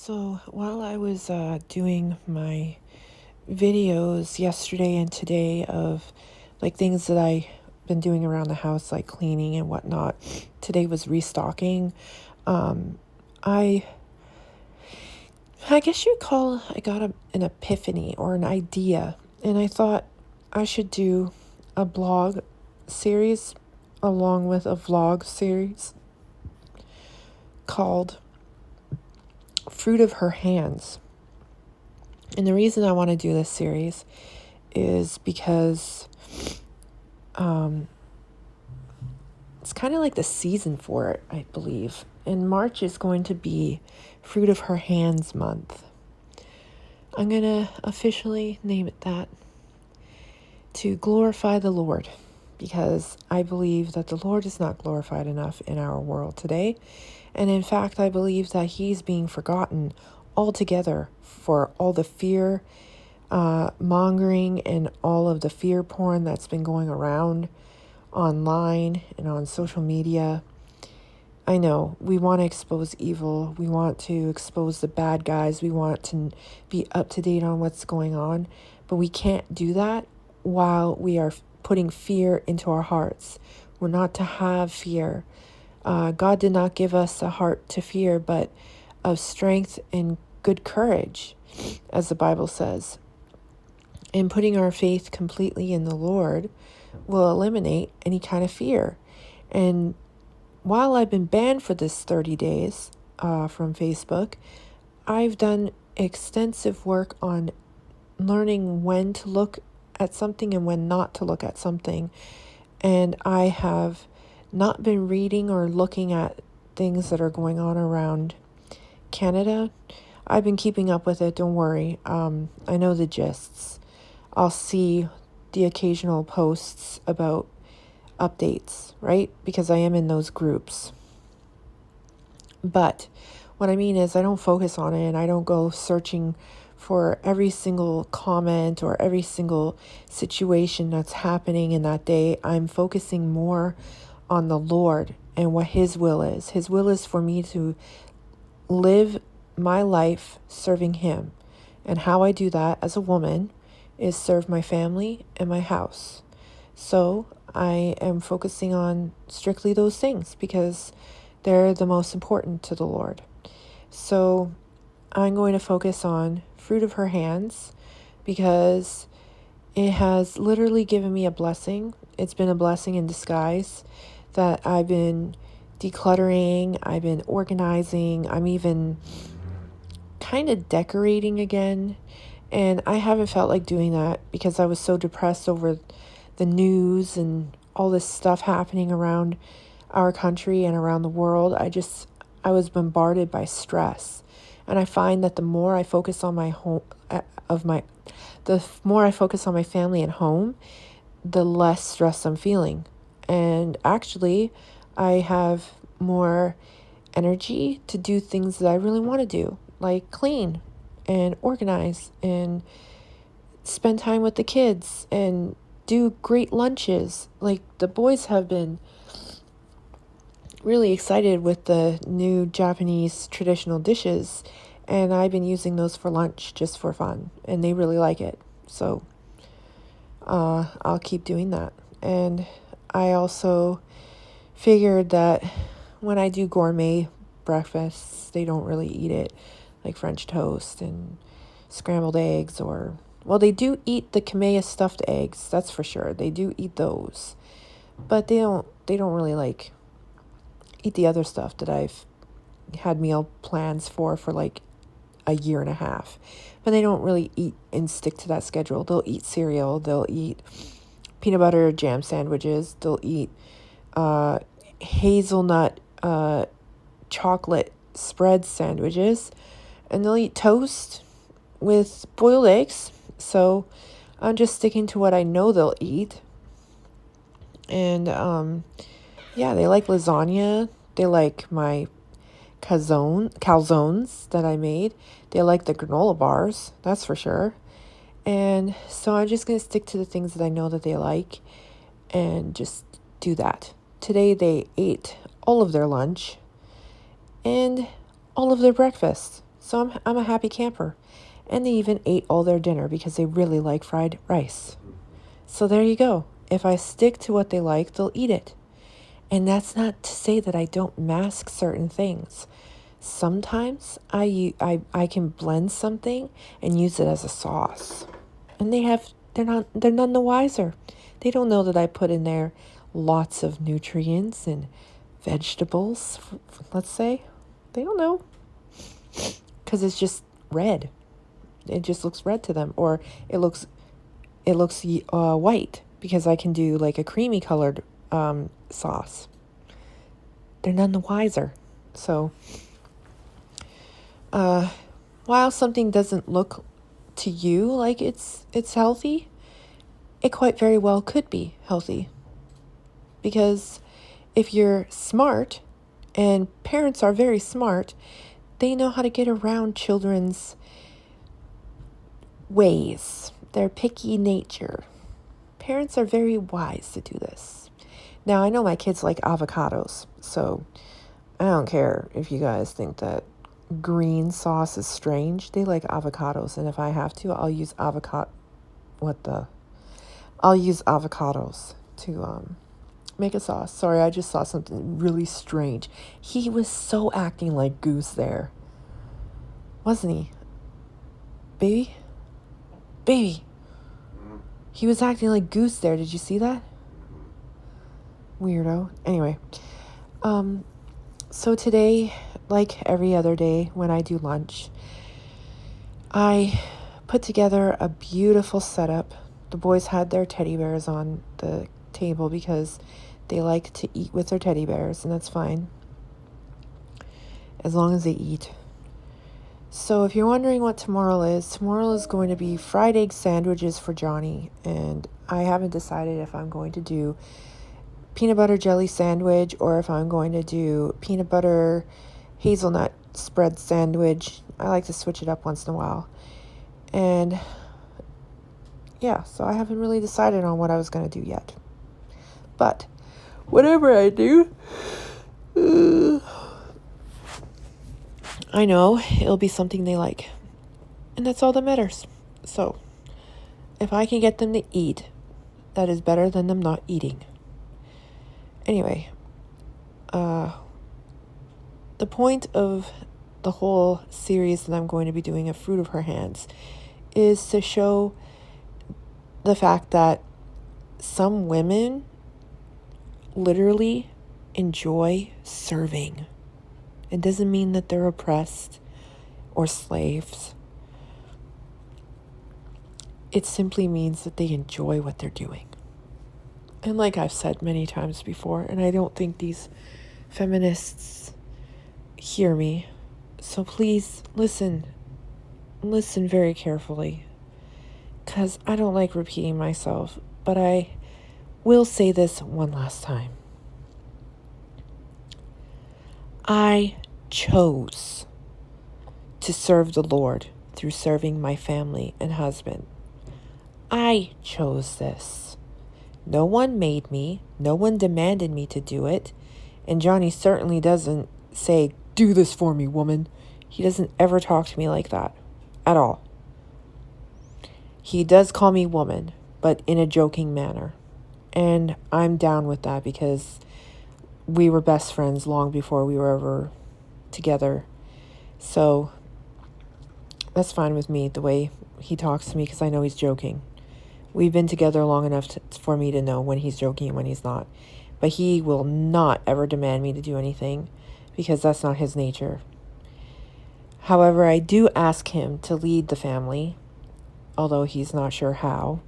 So while I was doing my videos yesterday and today of like things that I've been doing around the house, like cleaning and whatnot, today was restocking. Um, I I guess you'd call I got an epiphany or an idea, and I thought I should do a blog series along with a vlog series called Fruit of Her Hands. And the reason I want to do this series is because it's kind of like the season for it, I believe. And March is going to be Fruit of Her Hands month. I'm going to officially name it that to glorify the Lord, because I believe that the Lord is not glorified enough in our world today. And in fact, I believe that He's being forgotten altogether for all the fear mongering and all of the fear porn that's been going around online and on social media. I know we want to expose evil. We want to expose the bad guys. We want to be up to date on what's going on. But we can't do that while we are putting fear into our hearts. We're not to have fear. God did not give us a heart to fear, but of strength and good courage, as the Bible says. And putting our faith completely in the Lord will eliminate any kind of fear. And while I've been banned for this 30 days from Facebook, I've done extensive work on learning when to look at something and when not to look at something. And I have not been reading or looking at things that are going on around Canada. I've been keeping up with it, don't worry. I know the gists. I'll see the occasional posts about updates, right? Because I am in those groups. But what I mean is I don't focus on it, and I don't go searching for every single comment or every single situation that's happening in that day. I'm focusing more on the Lord and what His will is. His will is for me to live my life serving Him. And how I do that as a woman is serve my family and my house. So I am focusing on strictly those things because they're the most important to the Lord. So I'm going to focus on Fruit of Her Hands because it has literally given me a blessing. It's been a blessing in disguise that I've been decluttering, I've been organizing, I'm even kind of decorating again. And I haven't felt like doing that because I was so depressed over the news and all this stuff happening around our country and around the world. I was bombarded by stress. And I find that the more I focus on my home, the more I focus on my family and home, the less stress I'm feeling. And actually, I have more energy to do things that I really want to do, like clean and organize and spend time with the kids and do great lunches. Like the boys have been really excited with the new Japanese traditional dishes, and I've been using those for lunch just for fun, and they really like it. So I'll keep doing that. And I also figured that when I do gourmet breakfasts, they don't really eat it, like French toast and scrambled eggs, or well, they do eat the Kameya stuffed eggs, that's for sure. They do eat those. But they don't really like eat the other stuff that I've had meal plans for like a year and a half. But they don't really eat and stick to that schedule. They'll eat cereal, they'll eat peanut butter jam sandwiches, they'll eat hazelnut chocolate spread sandwiches, and they'll eat toast with boiled eggs. So I'm just sticking to what I know they'll eat. And yeah, they like lasagna. They like my calzones that I made. They like the granola bars, that's for sure. And so I'm just going to stick to the things that I know that they like and just do that. Today they ate all of their lunch and all of their breakfast. So I'm a happy camper. And they even ate all their dinner because they really like fried rice. So there you go. If I stick to what they like, they'll eat it. And that's not to say that I don't mask certain things. Sometimes I can blend something and use it as a sauce. And they're none the wiser. They don't know that I put in there lots of nutrients and vegetables, let's say. They don't know. Because it's just red. It just looks red to them. Or it looks white because I can do like a creamy colored sauce. They're none the wiser. So while something doesn't look to you like it's healthy, it quite very well could be healthy. Because if you're smart, and parents are very smart, they know how to get around children's ways, their picky nature. Parents are very wise to do this. Now, I know my kids like avocados, so I don't care if you guys think that green sauce is strange. They like avocados, and if I have to, I'll use avocados to make a sauce. Sorry, I just saw something really strange. He was so acting like Goose there. Wasn't he? Baby? He was acting like Goose there. Did you see that? Weirdo. Anyway. So today, like every other day when I do lunch, I put together a beautiful setup. The boys had their teddy bears on the table because they like to eat with their teddy bears, and that's fine, as long as they eat. So if you're wondering what tomorrow is going to be fried egg sandwiches for Johnny, and I haven't decided if I'm going to do peanut butter jelly sandwich or if I'm going to do peanut butter hazelnut spread sandwich. I like to switch it up once in a while. And yeah, so I haven't really decided on what I was going to do yet. But whatever I do, I know it'll be something they like. And that's all that matters. So if I can get them to eat, that is better than them not eating. Anyway, the point of the whole series that I'm going to be doing, A Fruit of Her Hands, is to show the fact that some women literally enjoy serving. It doesn't mean that they're oppressed or slaves. It simply means that they enjoy what they're doing. And like I've said many times before, and I don't think these feminists hear me, so please listen very carefully, because I don't like repeating myself, but I will say this one last time. I chose to serve the Lord through serving my family and husband. I chose this. No one made me. No one demanded me to do it. And Johnny certainly doesn't say, "Do this for me, woman." He doesn't ever talk to me like that. At all. He does call me woman, but in a joking manner. And I'm down with that because we were best friends long before we were ever together. So that's fine with me, the way he talks to me, because I know he's joking. We've been together long enough for me to know when he's joking and when he's not. But he will not ever demand me to do anything because that's not his nature. However, I do ask him to lead the family, although he's not sure how.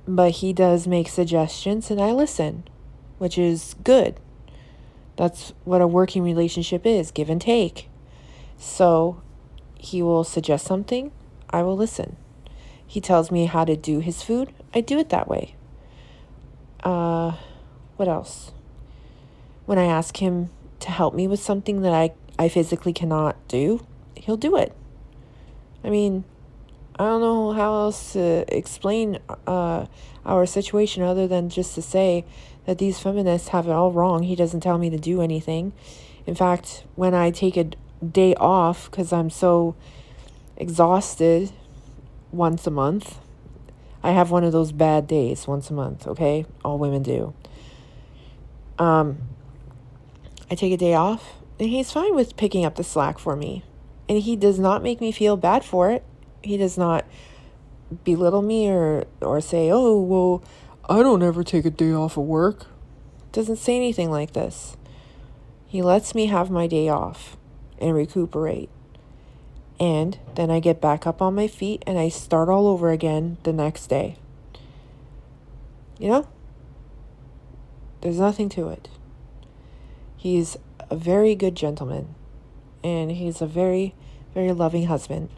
But he does make suggestions and I listen, which is good. That's what a working relationship is, give and take. So he will suggest something, I will listen. He tells me how to do his food, I do it that way. What else? When I ask him to help me with something that I physically cannot do, he'll do it. I mean, I don't know how else to explain our situation other than just to say that these feminists have it all wrong. He doesn't tell me to do anything. In fact, when I take day off because I'm so exhausted once a month. I have one of those bad days once a month, okay? All women do. I take a day off, and he's fine with picking up the slack for me. And he does not make me feel bad for it. He does not belittle me or say, oh, well, I don't ever take a day off of work. Doesn't say anything like this. He lets me have my day off and recuperate. And then I get back up on my feet and I start all over again the next day. You know? There's nothing to it. He's a very good gentleman. And he's a very, very loving husband.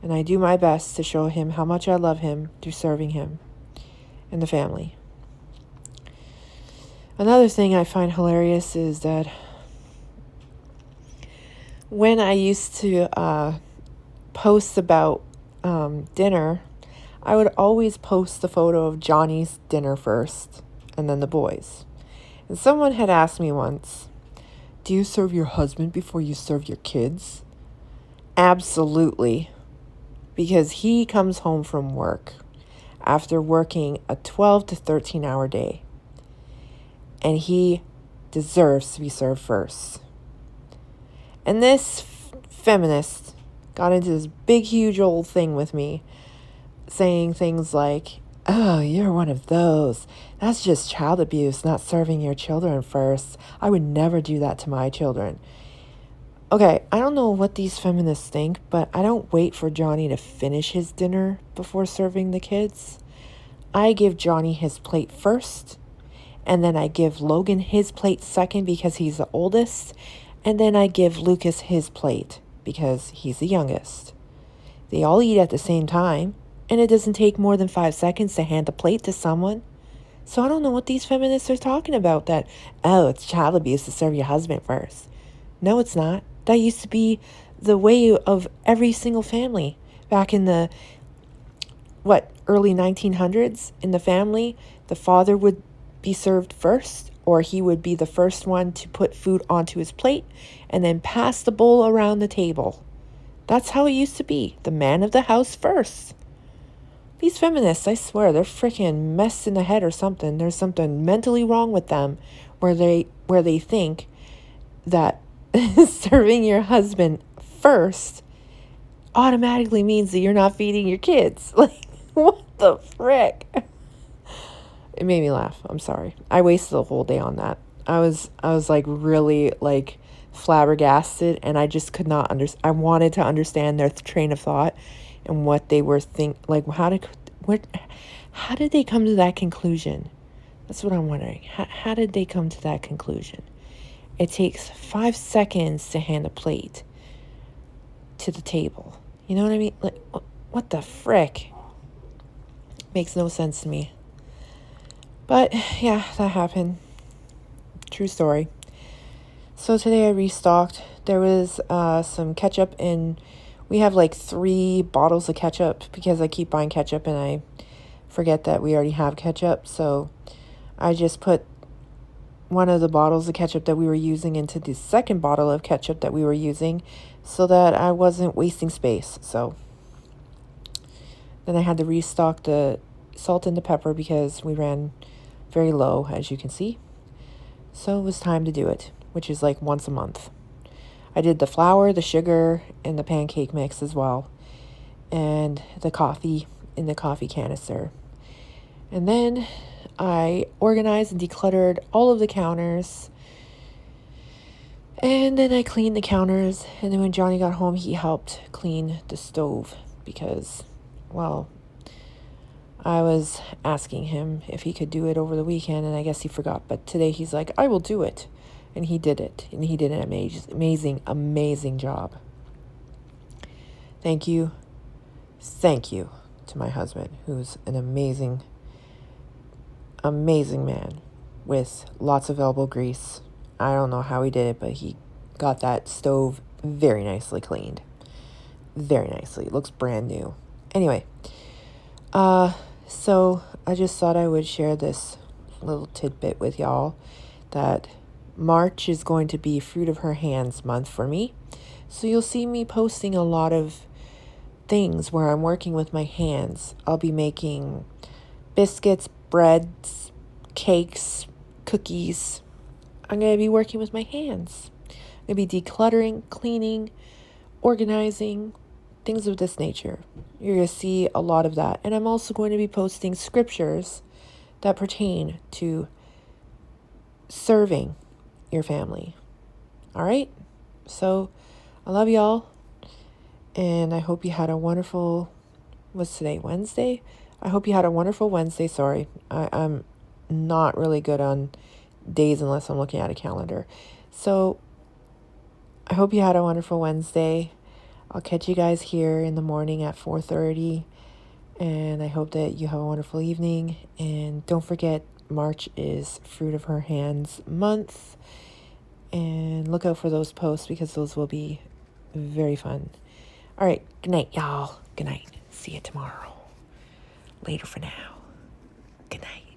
And I do my best to show him how much I love him through serving him and the family. Another thing I find hilarious is that when I used to post about dinner, I would always post the photo of Johnny's dinner first and then the boys. And someone had asked me once, do you serve your husband before you serve your kids? Absolutely. Because he comes home from work after working a 12 to 13 hour day. And he deserves to be served first. And this feminist got into this big, huge old thing with me, saying things like, oh, you're one of those. That's just child abuse, not serving your children first. I would never do that to my children. Okay, I don't know what these feminists think, but I don't wait for Johnny to finish his dinner before serving the kids. I give Johnny his plate first, and then I give Logan his plate second because he's the oldest, and then I give Lucas his plate because he's the youngest. They all eat at the same time, and it doesn't take more than 5 seconds to hand a plate to someone. So I don't know what these feminists are talking about, that, oh, it's child abuse to serve your husband first. No, it's not. That used to be the way of every single family back in the, early 1900s. In the family, the father would be served first, or he would be the first one to put food onto his plate and then pass the bowl around the table. That's how it used to be. The man of the house first. These feminists, I swear, they're freaking messed in the head or something. There's something mentally wrong with them where they think that serving your husband first automatically means that you're not feeding your kids. Like, what the frick? It made me laugh. I'm sorry. I wasted the whole day on that. I was like really like flabbergasted, and I just could not I wanted to understand their train of thought and what they were like how did they come to that conclusion? That's what I'm wondering. How did they come to that conclusion? It takes 5 seconds to hand a plate to the table. You know what I mean? Like, what the frick? Makes no sense to me. But yeah, that happened. True story. So today I restocked. There was some ketchup, and we have like 3 bottles of ketchup because I keep buying ketchup and I forget that we already have ketchup. So I just put one of the bottles of ketchup that we were using into the second bottle of ketchup that we were using so that I wasn't wasting space. So then I had to restock the salt and the pepper because we ran very low, as you can see. So it was time to do it, which is like once a month. I did the flour, the sugar, and the pancake mix as well, and the coffee in the coffee canister. And then I organized and decluttered all of the counters. And then I cleaned the counters. And then when Johnny got home, he helped clean the stove because, well, I was asking him if he could do it over the weekend, and I guess he forgot. But today he's like, I will do it. And he did it. And he did an amazing job. Thank you to my husband, who's an amazing man with lots of elbow grease. I don't know how he did it, but he got that stove very nicely cleaned. Very nicely. It looks brand new. Anyway, so I just thought I would share this little tidbit with y'all that March is going to be fruit of her hands month for me. So you'll see me posting a lot of things where I'm working with my hands. I'll be making biscuits, breads, cakes, cookies. I'm going to be working with my hands. I'm going to be decluttering, cleaning, organizing, things of this nature. You're going to see a lot of that. And I'm also going to be posting scriptures that pertain to serving your family. All right? So I love y'all. And I hope you had a wonderful, what's today, Wednesday? I hope you had a wonderful Wednesday. Sorry, I'm not really good on days unless I'm looking at a calendar. So I hope you had a wonderful Wednesday. I'll catch you guys here in the morning at 4:30. And I hope that you have a wonderful evening. And don't forget, March is Fruit of Her Hands month. And look out for those posts because those will be very fun. All right. Good night, y'all. Good night. See you tomorrow. Later for now. Good night.